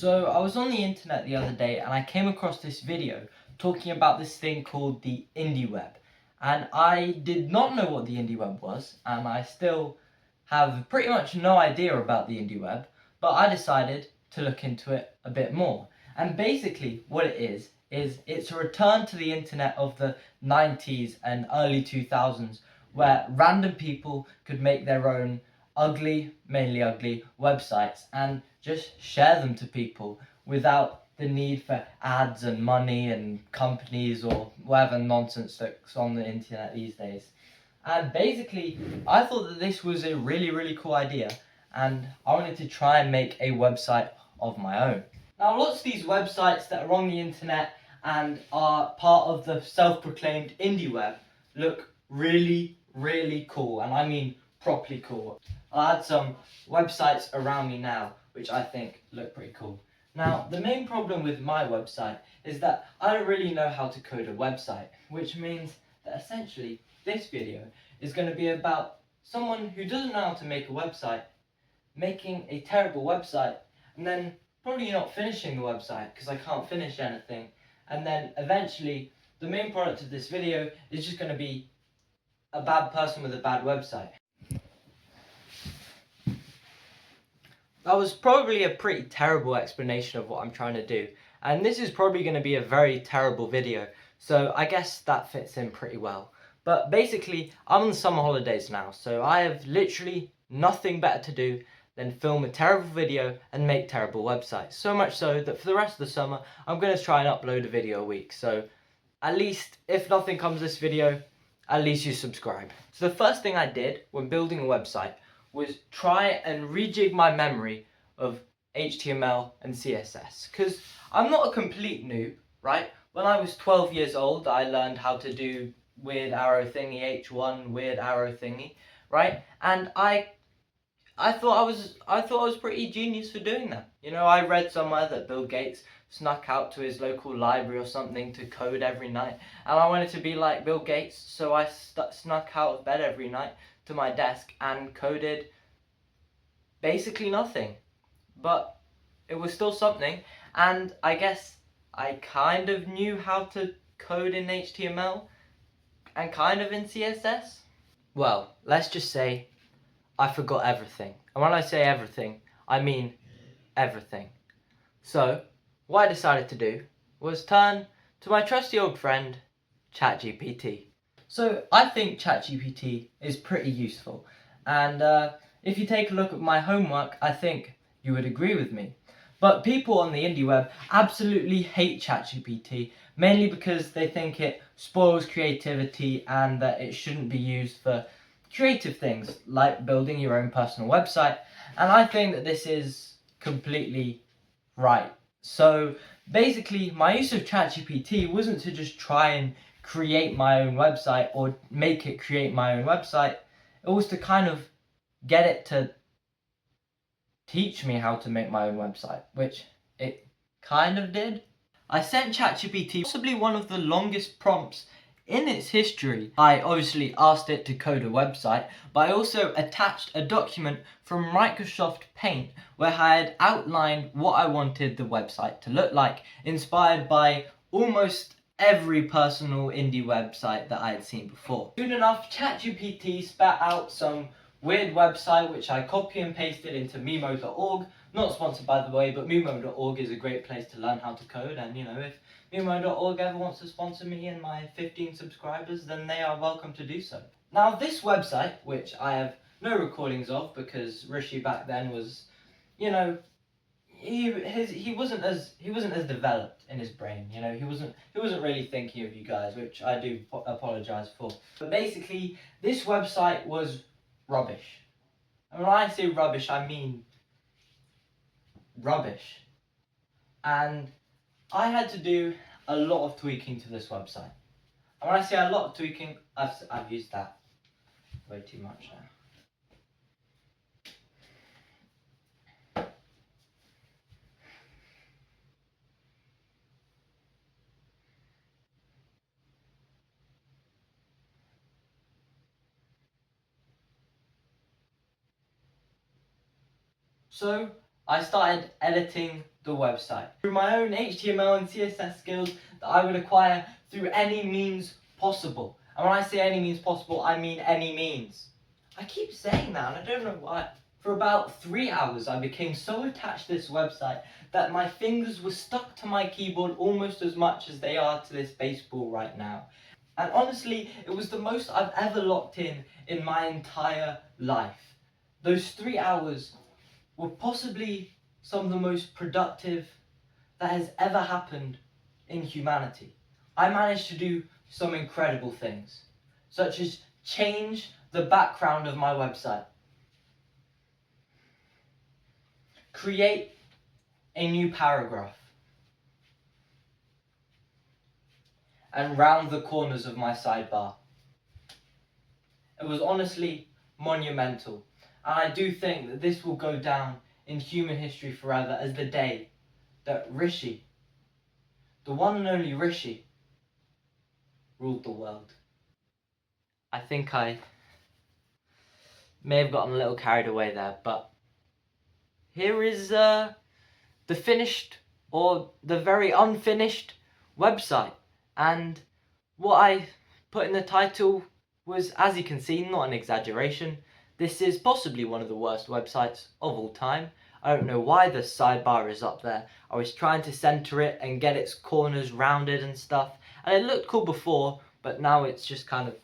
So I was on the internet the other day and I came across this video talking about this thing called the indie web. And I did not know what the indie web was, and I still have pretty much no idea about the indie web, but I decided to look into it a bit more. And basically what it is it's a return to the internet of the 90s and early 2000s where random people could make their own ugly, mainly ugly, websites and just share them to people without the need for ads and money and companies or whatever nonsense that's on the internet these days. And basically, I thought that this was a really, really cool idea, and I wanted to try and make a website of my own. Now, lots of these websites that are on the internet and are part of the self-proclaimed indie web look really, really cool, and I mean properly cool. I'll add some websites around me now, which I think look pretty cool. Now, the main problem with my website is that I don't really know how to code a website, which means that essentially this video is going to be about someone who doesn't know how to make a website, making a terrible website, and then probably not finishing the website because I can't finish anything, and then eventually the main product of this video is just going to be a bad person with a bad website. That was probably a pretty terrible explanation of what I'm trying to do, and this is probably going to be a very terrible video, so I guess that fits in pretty well. But basically, I'm on the summer holidays now, so I have literally nothing better to do than film a terrible video and make terrible websites. So much so that for the rest of the summer, I'm going to try and upload a video a week. So at least, if nothing comes of this video, at least you subscribe. So the first thing I did when building a website was try and rejig my memory of HTML and CSS. Because I'm not a complete noob, right? When I was 12 years old, I learned how to do weird arrow thingy, H1, weird arrow thingy, right? And I thought I was pretty genius for doing that. You know, I read somewhere that Bill Gates snuck out to his local library or something to code every night, and I wanted to be like Bill Gates, so I snuck out of bed every night to my desk and coded basically nothing. But it was still something, and I guess I kind of knew how to code in HTML and kind of in CSS. Well, let's just say I forgot everything. And when I say everything, I mean everything. So, what I decided to do was turn to my trusty old friend, ChatGPT. So, I think ChatGPT is pretty useful. And if you take a look at my homework, I think you would agree with me. But people on the indie web absolutely hate ChatGPT, mainly because they think it spoils creativity and that it shouldn't be used for creative things like building your own personal website, and I think that this is completely right. So basically, my use of ChatGPT wasn't to just try and create my own website or make it create my own website. It was to kind of get it to teach me how to make my own website, which it kind of did. I sent ChatGPT possibly one of the longest prompts in its history. I obviously asked it to code a website, but I also attached a document from Microsoft Paint where I had outlined what I wanted the website to look like, inspired by almost every personal indie website that I had seen before. Soon enough, ChatGPT spat out some weird website which I copy and pasted into Mimo.org. Not sponsored by the way, but Mimo.org is a great place to learn how to code, and you know, if Mimo.org ever wants to sponsor me and my 15 subscribers, then they are welcome to do so. Now this website, which I have no recordings of because Rishi back then was, you know, he wasn't as developed in his brain, you know, he wasn't really thinking of you guys, which I do apologize for. But basically, this website was rubbish. And when I say rubbish, I mean rubbish. And I had to do a lot of tweaking to this website. And when I say a lot of tweaking, I've used that way too much now. So I started editing the website through my own HTML and CSS skills that I would acquire through any means possible. And when I say any means possible, I mean any means. I keep saying that and I don't know why. For about 3 hours I became so attached to this website that my fingers were stuck to my keyboard almost as much as they are to this baseball right now. And honestly, it was the most I've ever locked in my entire life. Those 3 hours were possibly some of the most productive that has ever happened in humanity. I managed to do some incredible things, such as change the background of my website, create a new paragraph, and round the corners of my sidebar. It was honestly monumental, and I do think that this will go down in human history forever as the day that Rishi, the one and only Rishi, ruled the world. I think I may have gotten a little carried away there, but here is the finished or the very unfinished website. And what I put in the title was, as you can see, not an exaggeration. This is possibly one of the worst websites of all time. I don't know why the sidebar is up there. I was trying to center it and get its corners rounded and stuff, and it looked cool before, but now it's just kind of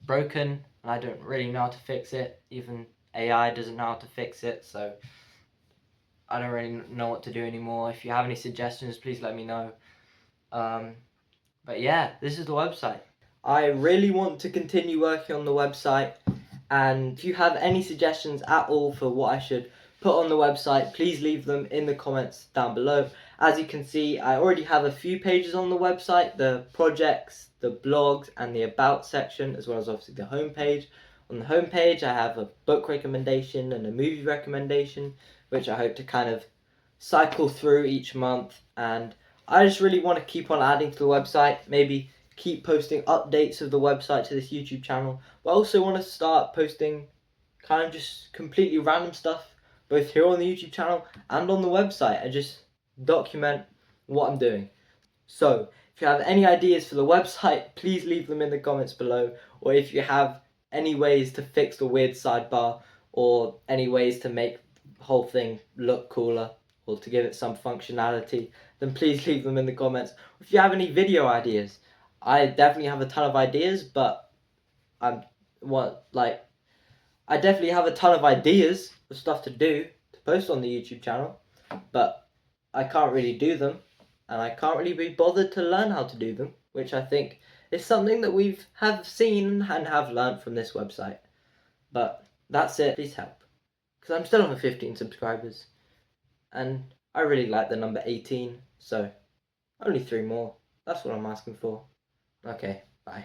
broken and I don't really know how to fix it. Even AI doesn't know how to fix it, so I don't really know what to do anymore. If you have any suggestions, please let me know. But yeah, this is the website. I really want to continue working on the website, and if you have any suggestions at all for what I should put on the website, please leave them in the comments down below. As you can see, I already have a few pages on the website: the projects, the blogs, and the about section, as well as obviously the homepage. On the homepage, I have a book recommendation and a movie recommendation, which I hope to kind of cycle through each month. And I just really want to keep on adding to the website, maybe keep posting updates of the website to this YouTube channel, but I also want to start posting kind of just completely random stuff, both here on the YouTube channel and on the website. I just document what I'm doing. So if you have any ideas for the website, please leave them in the comments below, or if you have any ways to fix the weird sidebar, or any ways to make the whole thing look cooler, or to give it some functionality, then please leave them in the comments. If you have any video ideas, I definitely have a ton of ideas, but I definitely have a ton of ideas of stuff to do to post on the YouTube channel, but I can't really do them, and I can't really be bothered to learn how to do them, which I think is something that have seen and have learned from this website. But that's it. Please help, because I'm still on 15 subscribers, and I really like the number 18, so only 3 more. That's what I'm asking for. Okay, bye.